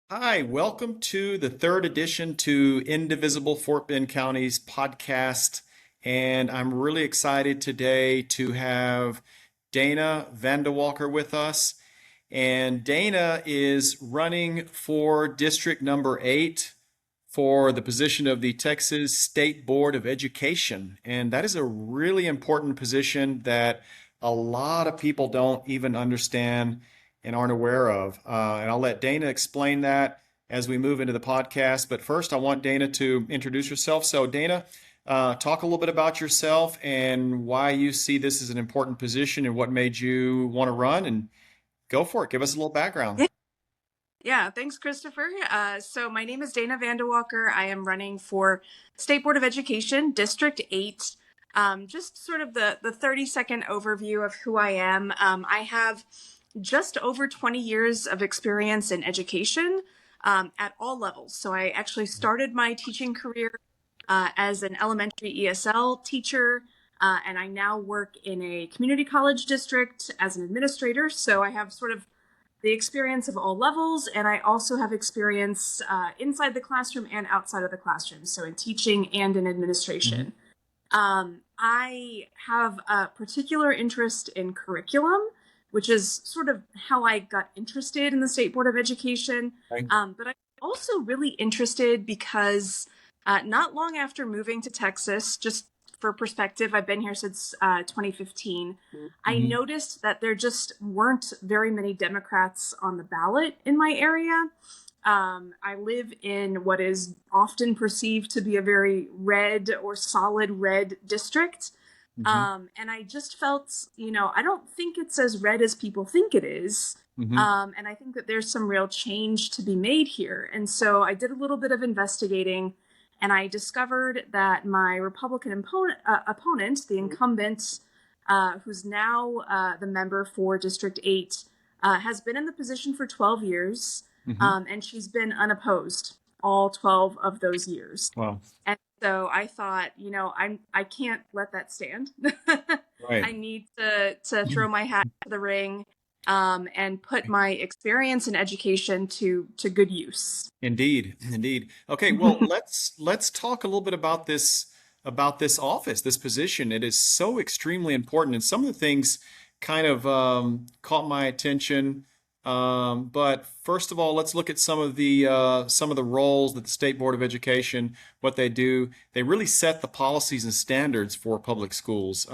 Hi, welcome to the third edition to Indivisible Fort Bend County's podcast. And I'm really excited today to have Dana Vandewalker with us. And Dana is running for District number 8 for the position of the Texas State Board of Education. And that is a really important position that a lot of people don't even understand and aren't aware of. And I'll let Dana explain that as we move into the podcast. But first, I want Dana to introduce herself. So, Dana, talk a little bit about yourself and why you see this as an important position and what made you want to run, and go for it. Give us a little background. Yeah, thanks, Christopher. So my name is Dana Vandewalker. I am running for State Board of Education, District 8. Just sort of the 30-second overview of who I am. I have just over 20 years of experience in education at all levels. So I actually started my teaching career as an elementary ESL teacher, and I now work in a community college district as an administrator. So I have sort of the experience of all levels, and I also have experience inside the classroom and outside of the classroom, so in teaching and in Mhm. administration. I have a particular interest in curriculum, which is sort of how I got interested in the State Board of Education. Right. But I'm also really interested because not long after moving to Texas, just for perspective, I've been here since 2015. I Mhm. noticed that there just weren't very many Democrats on the ballot in my area. I live in what is often perceived to be a very red or solid red district. Mhm. And I just felt, I don't think it's as red as people think it is. Mhm. And I think that there's some real change to be made here. And so I did a little bit of investigating, and I discovered that my Republican opponent, the incumbent, who's now the member for District 8, has been in the position for 12 years, Mhm. and she's been unopposed all 12 of those years. Wow. And so I thought, I can't let that stand. Right. I need to throw my hat to the ring, and put my experience in education to good use. Indeed. Indeed. Okay, well, let's talk a little bit about this office, this position. It is so extremely important, and some of the things kind of caught my attention. But first of all, let's look at some of the roles that the State Board of Education, what they do. They really set the policies and standards for public schools.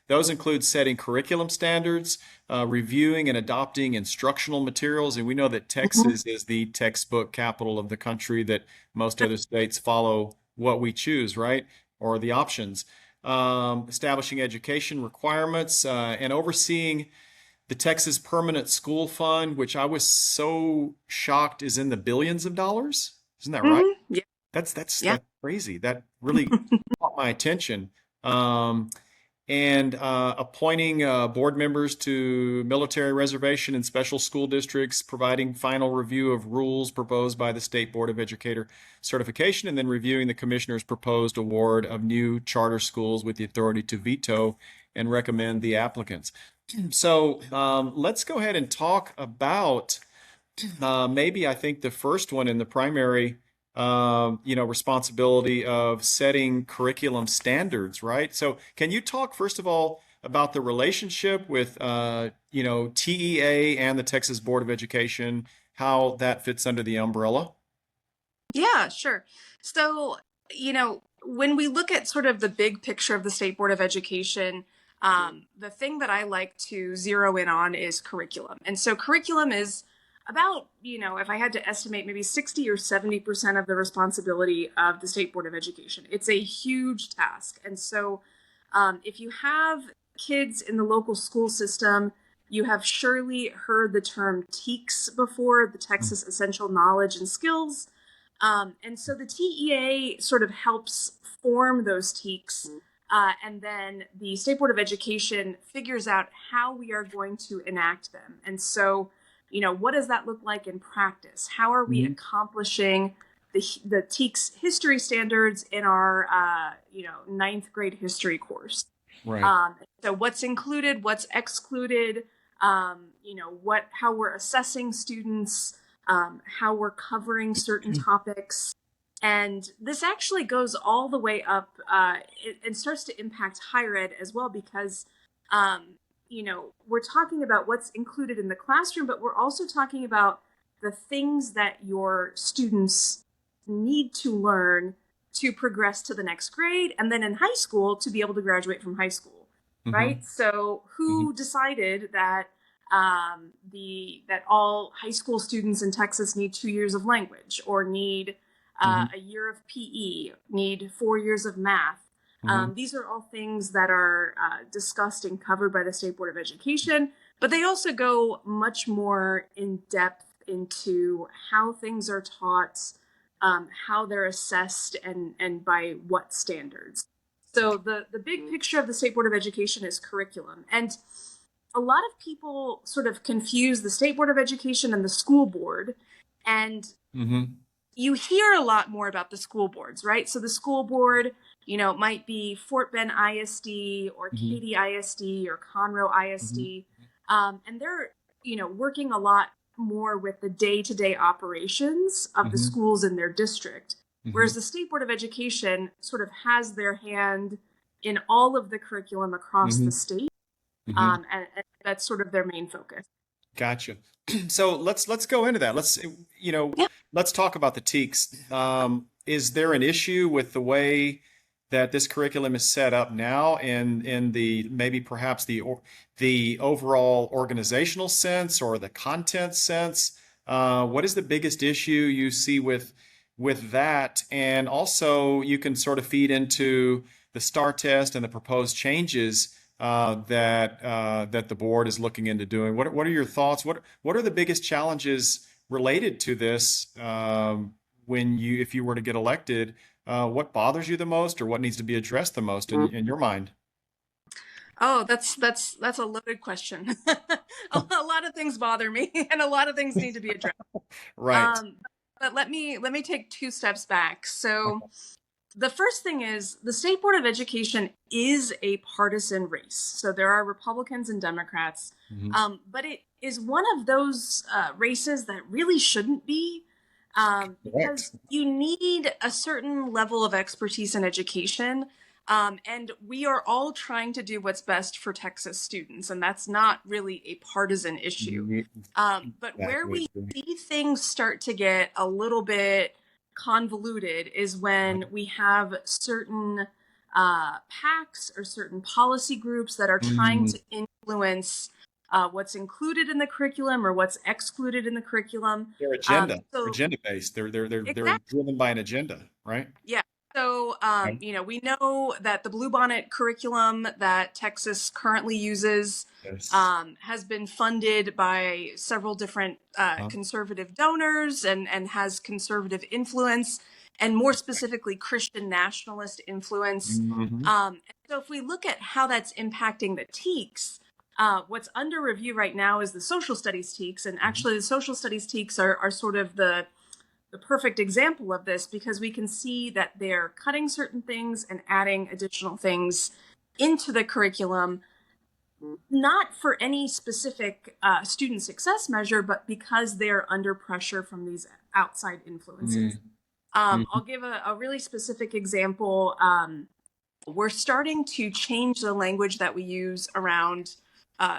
Those include setting curriculum standards, reviewing and adopting instructional materials. And we know that Mhm. Texas is the textbook capital of the country, that most other states follow what we choose, right? Or the options. Establishing education requirements and overseeing the Texas Permanent School Fund, which I was so shocked is in the billions of dollars. Isn't that right? Yeah, yeah. That's crazy. That really caught my attention. Um, and appointing board members to military reservation and special school districts, providing final review of rules proposed by the State Board of Educator certification, and then reviewing the commissioner's proposed award of new charter schools with the authority to veto and recommend the applicants. So let's go ahead and talk about maybe I think the first one in the primary, responsibility of setting curriculum standards, right? So can you talk first of all about the relationship with, TEA and the Texas Board of Education, how that fits under the umbrella? Yeah, sure. So, when we look at sort of the big picture of the State Board of Education, the thing that I like to zero in on is curriculum. And so, curriculum is about, if I had to estimate, maybe 60 or 70% of the responsibility of the State Board of Education. It's a huge task. And so, if you have kids in the local school system, you have surely heard the term TEKS before, the Texas Essential Knowledge and Skills. And so the TEA sort of helps form those TEKs. And then the State Board of Education figures out how we are going to enact them. And so, what does that look like in practice? How are we Mhm. accomplishing the TEKS history standards in our, ninth grade history course? Right. So what's included, what's excluded, how we're assessing students, how we're covering certain topics. And this actually goes all the way up and starts to impact higher ed as well, because, we're talking about what's included in the classroom, but we're also talking about the things that your students need to learn to progress to the next grade, and then in high school to be able to graduate from high school, Hmm. right? So Hmm. who decided that that all high school students in Texas need 2 years of language, or need Hmm. a year of PE, need 4 years of math? Hmm. These are all things that are discussed and covered by the State Board of Education, but they also go much more in depth into how things are taught, how they're assessed, and by what standards. So the big picture of the State Board of Education is curriculum. And a lot of people sort of confuse the State Board of Education and the school board. And Hmm. you hear a lot more about the school boards, right? So the school board, might be Fort Bend ISD or Hmm. Katy ISD or Conroe Hmm. ISD. And they're, working a lot more with the day-to-day operations of the Hmm. schools in their district. Hmm. Whereas the State Board of Education sort of has their hand in all of the curriculum across the Hmm. state. Hmm. And that's sort of their main focus. Gotcha. So let's go into that. You know, Yeah. let's talk about the TEKS. Is there an issue with the way that this curriculum is set up now, in the maybe perhaps the overall organizational sense or the content sense? What is the biggest issue you see with that? And also, you can sort of feed into the STAR test and the proposed changes that the board is looking into doing. What are your thoughts? What are the biggest challenges related to this if you were to get elected? What bothers you the most, or what needs to be addressed the most in your mind? Oh, that's a loaded question. A lot of things bother me, and a lot of things need to be addressed. Right. Um, but let me take two steps back. So the first thing is the State Board of Education is a partisan race. So there are Republicans and Democrats, Hmm. but it is one of those races that really shouldn't be, Correct. because you need a certain level of expertise in education. And we are all trying to do what's best for Texas students, and that's not really a partisan issue. Ye- But where Exactly. we see things start to get a little bit convoluted is when we have certain PACs or certain policy groups that are trying Mm, to influence what's included in the curriculum or what's excluded in the curriculum. their agenda, So agenda based. They're exactly. driven by an agenda, right? Yeah. So, Right. we know that the Bluebonnet curriculum that Texas currently uses Yes. has been funded by several different Uh, conservative donors, and has conservative influence, and more specifically, Christian nationalist influence. mhm. And so, if we look at how that's impacting the TEKS, what's under review right now is the social studies TEKS. And Mhm. actually, the social studies TEKS are sort of the perfect example of this, because we can see that they're cutting certain things and adding additional things into the curriculum, not for any specific student success measure, but because they're under pressure from these outside influences. Mm, I'll mhm. give a really specific example. We're starting to change the language that we use around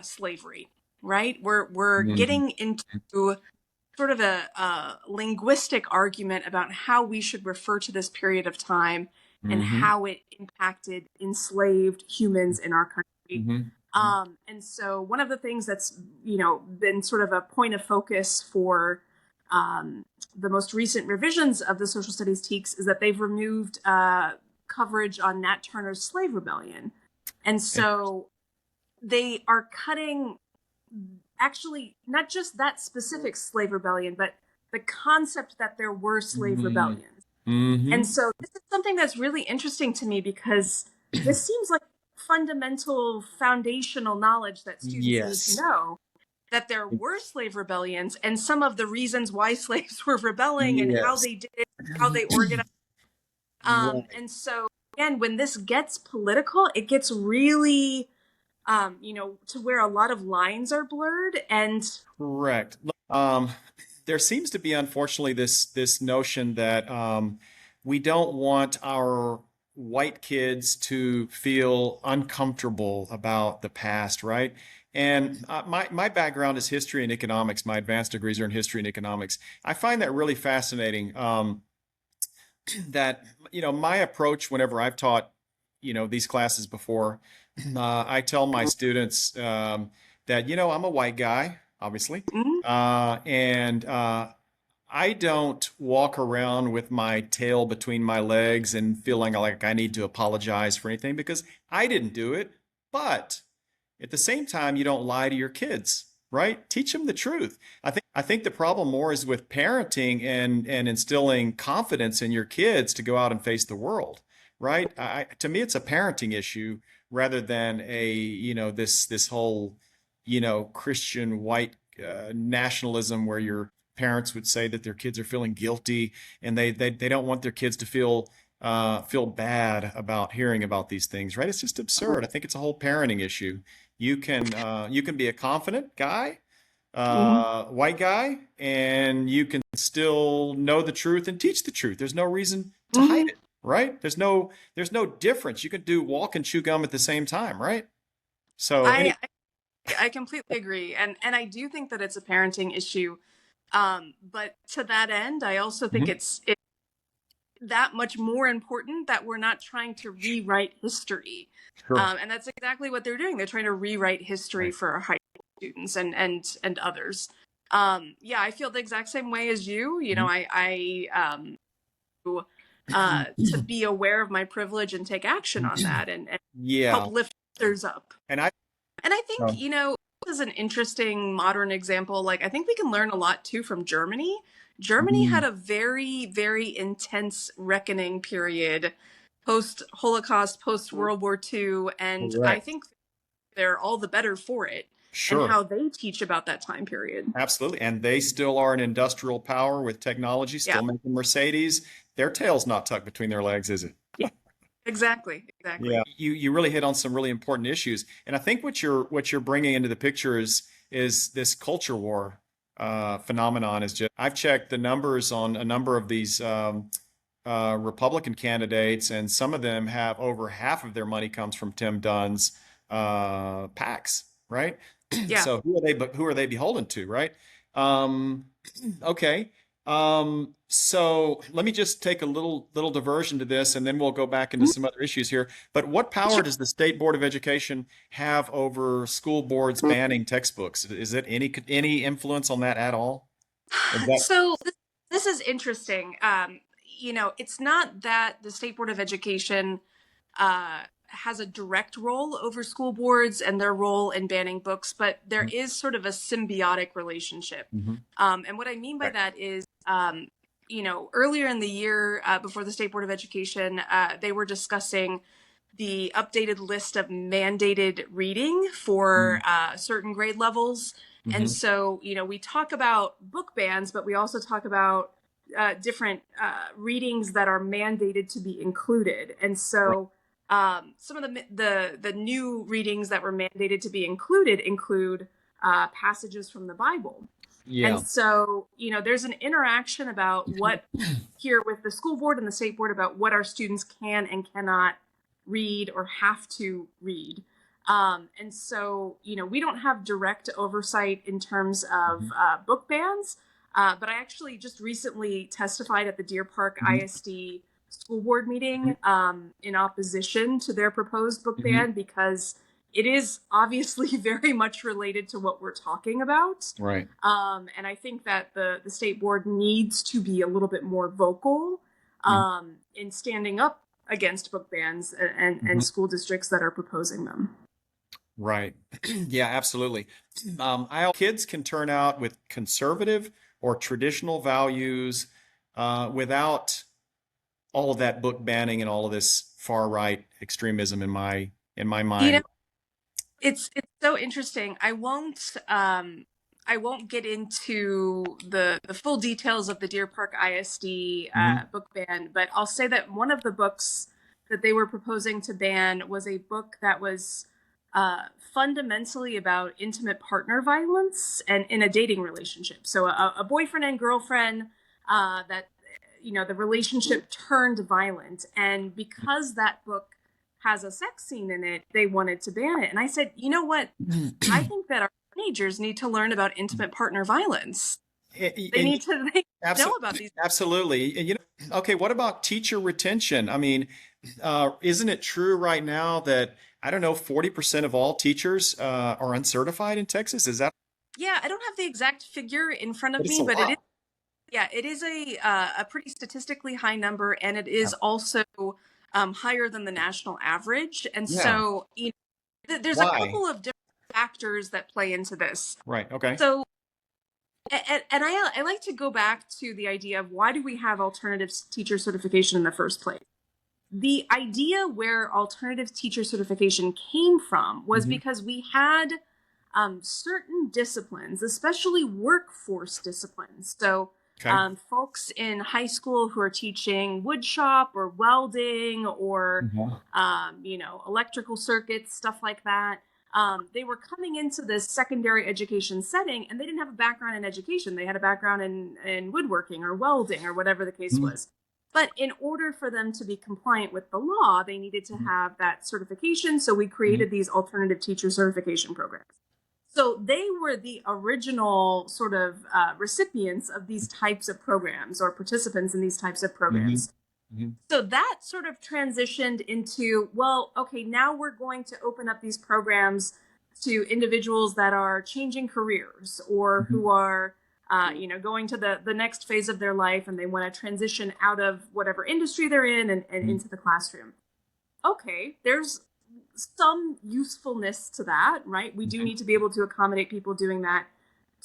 slavery, right? We're Mm, getting into sort of a linguistic argument about how we should refer to this period of time and mhm. how it impacted enslaved humans in our country. Mhm. And so one of the things that's been sort of a point of focus for um, the most recent revisions of the social studies TEKS is that they've removed coverage on Nat Turner's slave rebellion. And so they are cutting, actually, not just that specific slave rebellion, but the concept that there were slave Mm, rebellions. And mhm. so this is something that's really interesting to me, because this seems like fundamental foundational knowledge that students need to Yes. know, that there were slave rebellions and some of the reasons why slaves were rebelling and how Yes. they did it, how they organized. Right. And so again, when this gets political, it gets really to where a lot of lines are blurred. And Correct. there seems to be, unfortunately, this notion that we don't want our white kids to feel uncomfortable about the past, right? And my background is history and economics. My advanced degrees are in history and economics. I find that really fascinating. That my approach whenever I've taught these classes before, I tell my students that I'm a white guy, obviously, Mhm. and I don't walk around with my tail between my legs and feeling like I need to apologize for anything because I didn't do it. But at the same time, you don't lie to your kids, right? Teach them the truth. I think the problem more is with parenting and instilling confidence in your kids to go out and face the world, right? To me, it's a parenting issue rather than this whole Christian white nationalism where your parents would say that their kids are feeling guilty and they don't want their kids to feel bad about hearing about these things, right? It's just absurd. I think it's a whole parenting issue. You can be a confident guy, Mhm. white guy, and you can still know the truth and teach the truth. There's no reason to hide Mhm. it, right? There's no difference. You can do walk and chew gum at the same time, right? So I any I completely agree, and I do think that it's a parenting issue. But to that end, I also think Mhm. it's that much more important that we're not trying to rewrite history. Sure. And that's exactly what they're doing. They're trying to rewrite history Right. for our high school students and others. Yeah, I feel the exact same way as you. Mhm. To be aware of my privilege and take action on that and help Yeah. lift others up. And I And I think, uh, this is an interesting modern example. Like, I think we can learn a lot too from Germany. Germany had mm, a very, very intense reckoning period post Holocaust, post World War II. And I correct. think they're all the better for it and Sure. how they teach about that time period. Absolutely. And they still are an industrial power with technology, Yeah, still making Mercedes. Their tail's not tucked between their legs, is it? exactly. Yeah, Exactly. you really hit on some really important issues, and I think what you're bringing into the picture is this culture war phenomenon. Is just I've checked the numbers on a number of these Republican candidates, and some of them have over half of their money comes from Tim Dunn's PACs, right? Yeah. So who are they beholden to, right? Um, okay. So let me just take a little diversion to this, and then we'll go back into Mhm. some other issues here. But what power Sure. does the State Board of Education have over school boards banning textbooks? Is it any influence on that at all? Is that So this is interesting. It's not that the State Board of Education has a direct role over school boards and their role in banning books, but there is sort of a symbiotic relationship. Mhm. And what I mean by Right. that is, earlier in the year, before the State Board of Education, they were discussing the updated list of mandated reading for certain grade levels. And Mm-hmm. so, we talk about book bans, but we also talk about different readings that are mandated to be included. And Right. so, some of the new readings that were mandated to be included include passages from the Bible. And Yeah. so, there's an interaction about what here with the school board and the state board about what our students can and cannot read or have to read. And so, we don't have direct oversight in terms of Mhm. book bans, but I actually just recently testified at the Deer Park Mhm. ISD school board Mhm. meeting in opposition to their proposed book Mhm. ban because it is obviously very much related to what we're talking about. Right. And I think that the state board needs to be a little bit more vocal Mhm. in standing up against book bans and Mhm. school districts that are proposing them. Right. Yeah, absolutely. Kids can turn out with conservative or traditional values without all of that book banning and all of this far right extremism in my You know, mind. it's so interesting. I won't get into the full details of the Deer Park ISD Mhm. book ban, but I'll say that one of the books that they were proposing to ban was a book that was fundamentally about intimate partner violence and in a dating relationship. So a boyfriend and girlfriend that the relationship turned violent, and because that book has a sex scene in it, they wanted to ban it. And I said, you know what? I think that our teenagers need to learn about intimate partner violence. They And need to know about these. absolutely. And okay, what about teacher retention? I mean, isn't it true right now that I don't know, 40% of all teachers are uncertified in Texas? Is that? Yeah, I don't have the exact figure in front But of it's me, a but it is. lot. Yeah, it is a pretty statistically high number, and it Yeah. is also higher than the national average. And Yeah. so, there's a Why? couple of different factors that play into this. Right. Okay. So, and I like to go back to the idea of why do we have alternative teacher certification in the first place? The idea where alternative teacher certification came from was Hmm. because we had certain disciplines, especially workforce disciplines. So, Okay. folks in high school who are teaching wood shop or welding or, Mhm. electrical circuits, stuff like that. They were coming into this secondary education setting, and they didn't have a background in education. They had a background in woodworking or welding or whatever the case Mhm. was. But in order for them to be compliant with the law, they needed to Mhm. have that certification. So we Mhm. created these alternative teacher certification programs. So they were the original sort of recipients of these types of programs or participants in these types of Mhm. programs. Mhm. So that sort of transitioned into, well, okay, now we're going to open up these programs to individuals that are changing careers or Mhm. who are, going to the next phase of their life and they want to transition out of whatever industry they're in and Mhm. into the classroom. Okay, there's some usefulness to that, right? We do Mhm. need to be able to accommodate people doing that.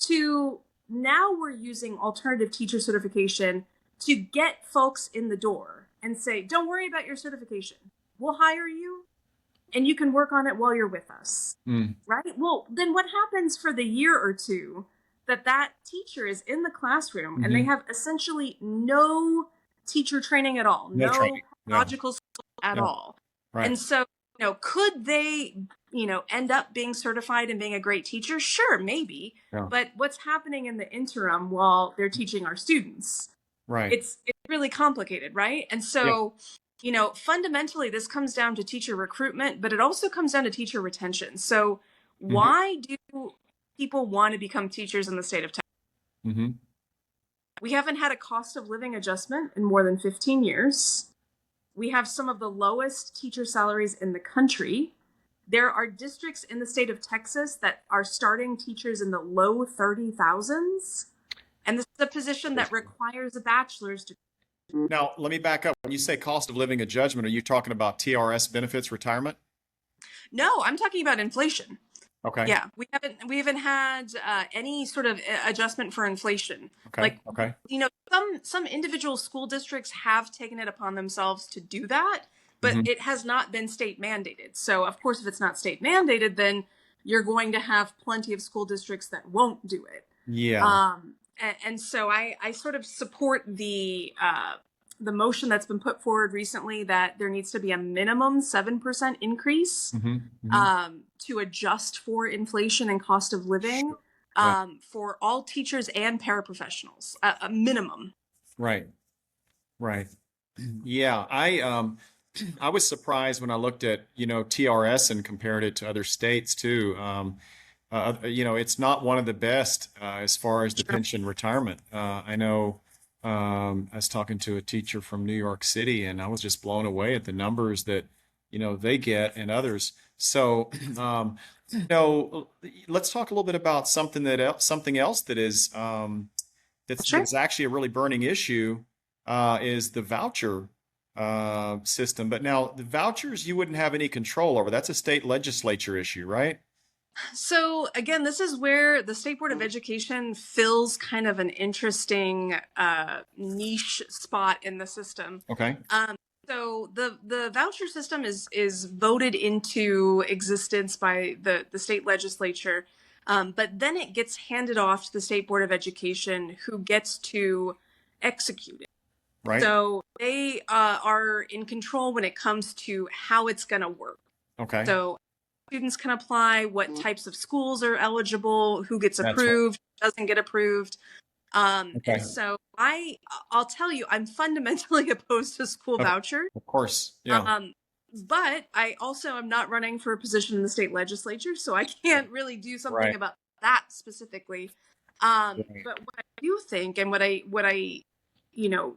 To now we're using alternative teacher certification to get folks in the door and say, don't worry about your certification. We'll hire you and you can work on it while you're with us. Mm. Right? Well, then what happens for the year or two that teacher is in the classroom and they Mhm. have essentially no teacher training at all, No no training. Yeah. pedagogical skill at Yeah. all? Right. And so, could they, end up being certified and being a great teacher? Sure, maybe. Yeah. But what's happening in the interim while they're teaching our students? Right. It's really complicated, right? And Yeah. so, fundamentally this comes down to teacher recruitment, but it also comes down to teacher retention. So Mhm. why do people want to become teachers in the state of Texas? Mhm. We haven't had a cost of living adjustment in more than 15 years. We have some of the lowest teacher salaries in the country. There are districts in the state of Texas that are starting teachers in the low 30,000s. And this is a position that requires a bachelor's degree. Now, let me back up. When you say cost of living adjustment, are you talking about TRS benefits retirement? No, I'm talking about inflation. Okay. Yeah, we haven't had any sort of adjustment for inflation. Okay. Like, Okay. some individual school districts have taken it upon themselves to do that, but Hmm. it has not been state mandated. So, of course, if it's not state mandated, then you're going to have plenty of school districts that won't do it. Yeah. And so I sort of support the motion that's been put forward recently that there needs to be a minimum 7% increase Hmm. Hmm. to adjust for inflation and cost of living Sure. Yeah. for all teachers and paraprofessionals, a minimum. Right. Right. Yeah. I was surprised when I looked at, TRS and compared it to other states too. It's not one of the best as far as the Sure. pension retirement. I know I was talking to a teacher from New York City, and I was just blown away at the numbers that, they get and others. So, let's talk a little bit about something else that is Sure. that's actually a really burning issue is the voucher system. But now the vouchers you wouldn't have any control over. That's a state legislature issue, right? So again, this is where the State Board of Education fills kind of an interesting niche spot in the system. Okay. Um, so the voucher system is voted into existence by the state legislature, but then it gets handed off to the State Board of Education, who gets to execute it. Right. So they are in control when it comes to how it's going to work. Okay. So students can apply, what types of schools are eligible, who gets That's right. approved, doesn't get approved. And Okay. so I'll tell you, I'm fundamentally opposed to school Of, vouchers. of course. Yeah. Um, but I also am not running for a position in the state legislature, so I can't really do something Right. about that specifically. Right. But what I do think, and what I you know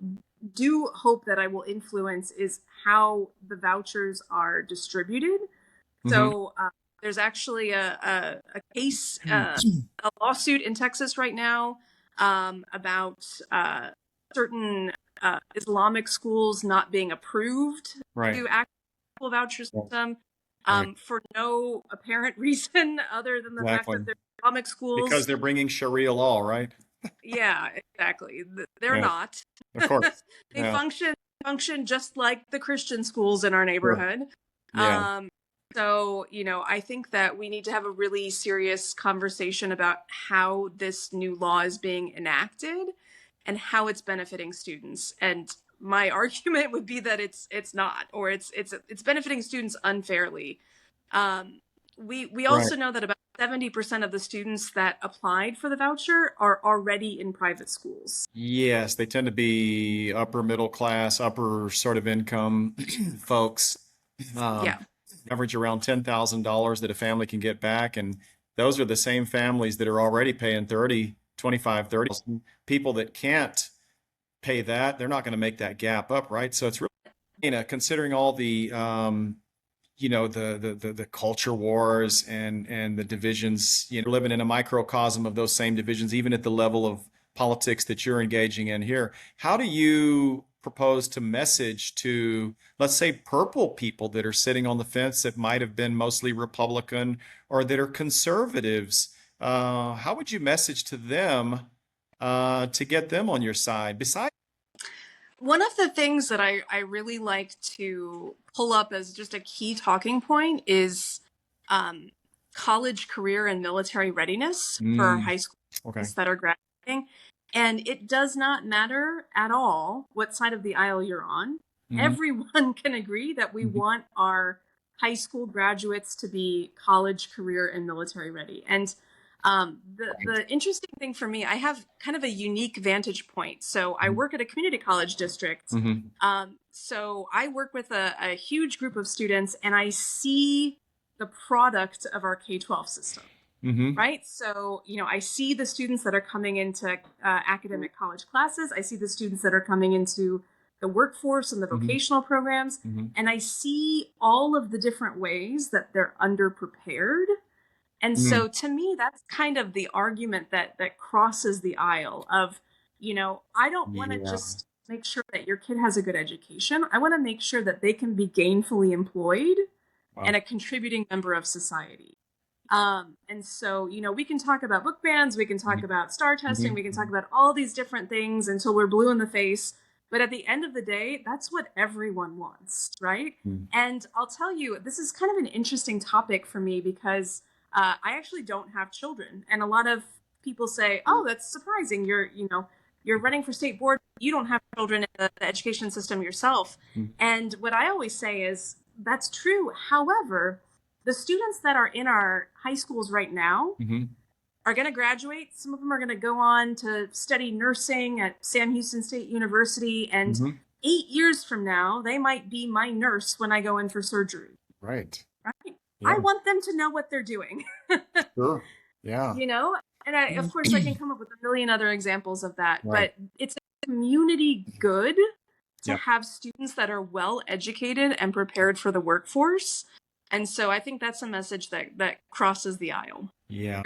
do hope that I will influence, is how the vouchers are distributed. Mm-hmm. So there's actually a case, a lawsuit in Texas right now about certain Islamic schools not being approved Right. to actual voucher Right. system Right. for no apparent reason other than the fact Exactly. that they're Islamic Because schools. they're bringing Sharia law, right? Yeah, exactly. They're Yeah. not. Of course. They Yeah. function just like the Christian schools in our Sure. neighborhood. Yeah. Um, so, I think that we need to have a really serious conversation about how this new law is being enacted and how it's benefiting students. And my argument would be that it's not, or it's benefiting students unfairly. Um, we Right. also know that about 70% of the students that applied for the voucher are already in private schools. Yes, they tend to be upper middle class, upper sort of income folks. Um, Yeah. Average around $10,000 that a family can get back. And those are the same families that are already paying 30, 25, 30. People that can't pay that, they're not going to make that gap up, right? So it's really, considering all the, the culture wars and the divisions, we're living in a microcosm of those same divisions, even at the level of politics that you're engaging in here. How do you propose to message to, let's say, purple people that are sitting on the fence that might have been mostly Republican or that are conservatives? How would you message to them to get them on your side? Besides, One of the things that I really like to pull up as just a key talking point is um, college, career, and military readiness for our mm, high school okay. students that are graduating. And it does not matter at all what side of the aisle you're on. Hmm. Everyone can agree that we want our high school graduates to be college, career, and military ready. And the interesting thing for me, I have kind of a unique vantage point. So I work at a community college district. Hmm. So I work with a huge group of students, and I see the product of our K-12 system, Hmm. right? So, I see the students that are coming into academic college classes. I see the students that are coming into the workforce and the Hmm. vocational programs. Hmm. And I see all of the different ways that they're underprepared. And Mm. so to me, that's kind of the argument that crosses the aisle of, I don't want to Yeah. just make sure that your kid has a good education. I want to make sure that they can be gainfully employed Wow. and a contributing member of society. And so, we can talk about book bans, we can talk about star testing, we can talk Hmm. about all these different things until we're blue in the face. But at the end of the day, that's what everyone wants, right? Hmm. And I'll tell you, this is kind of an interesting topic for me because I actually don't have children. And a lot of people say, oh, that's surprising. You're running for state board. You don't have children in the education system yourself. And what I always say is that's true. However, the students that are in our high schools right now Hmm. are going to graduate. Some of them are going to go on to study nursing at Sam Houston State University. And Hmm. 8 years from now, they might be my nurse when I go in for surgery. Right. Right? I Yeah. want them to know what they're doing. Sure. Yeah. you know and of course I can come up with a million other examples of that, Right. but it's a community good to Yeah. have students that are well educated and prepared for the workforce. And so I think that's a message that crosses the aisle. Yeah.